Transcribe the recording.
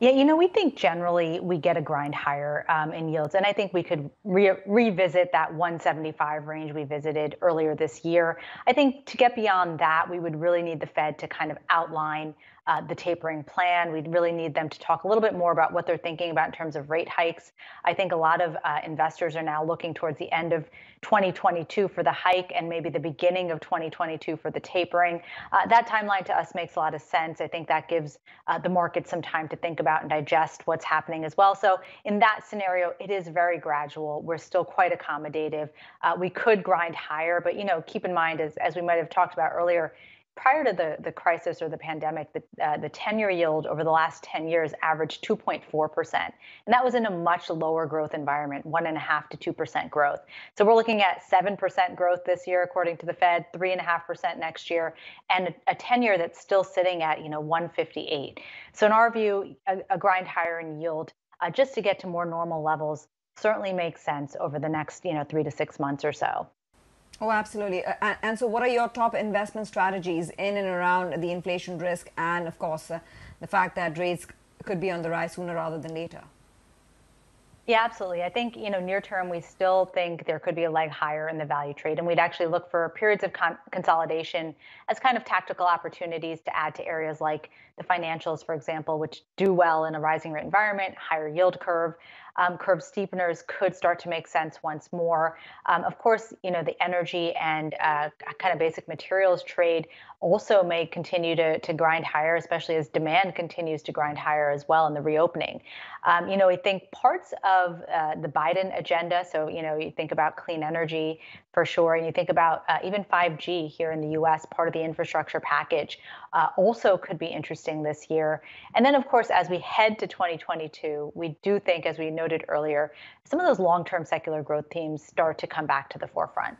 Yeah, we think generally we get a grind higher in yields, and I think we could revisit that 175 range we visited earlier this year. I think to get beyond that, we would really need the Fed to kind of outline the tapering plan. We'd really need them to talk a little bit more about what they're thinking about in terms of rate hikes. I think a lot of investors are now looking towards the end of 2022 for the hike and maybe the beginning of 2022 for the tapering. That timeline to us makes a lot of sense. I think that gives the market some time to think about and digest what's happening as well. So in that scenario, it is very gradual. We're still quite accommodative. We could grind higher, but keep in mind, as we might have talked about earlier, prior to the crisis or the pandemic, the 10-year yield over the last 10 years averaged 2.4%. And that was in a much lower growth environment, 1.5% to 2% growth. So we're looking at 7% growth this year, according to the Fed, 3.5% next year, and a 10-year that's still sitting at 158. So in our view, a grind higher in yield just to get to more normal levels certainly makes sense over the next 3 to 6 months or so. Oh, absolutely. And so what are your top investment strategies in and around the inflation risk and, of course, the fact that rates could be on the rise sooner rather than later? Yeah, absolutely. I think, near term, we still think there could be a leg higher in the value trade. And we'd actually look for periods of consolidation as kind of tactical opportunities to add to areas like the financials, for example, which do well in a rising rate environment, higher yield curve. Curve steepeners could start to make sense once more. Of course, the energy and kind of basic materials trade also may continue to grind higher, especially as demand continues to grind higher as well in the reopening. I think parts of the Biden agenda, so, you think about clean energy for sure, and you think about even 5G here in the US, part of the infrastructure package, also could be interesting this year. And then, of course, as we head to 2022, we do think, as we noted earlier, some of those long-term secular growth themes start to come back to the forefront.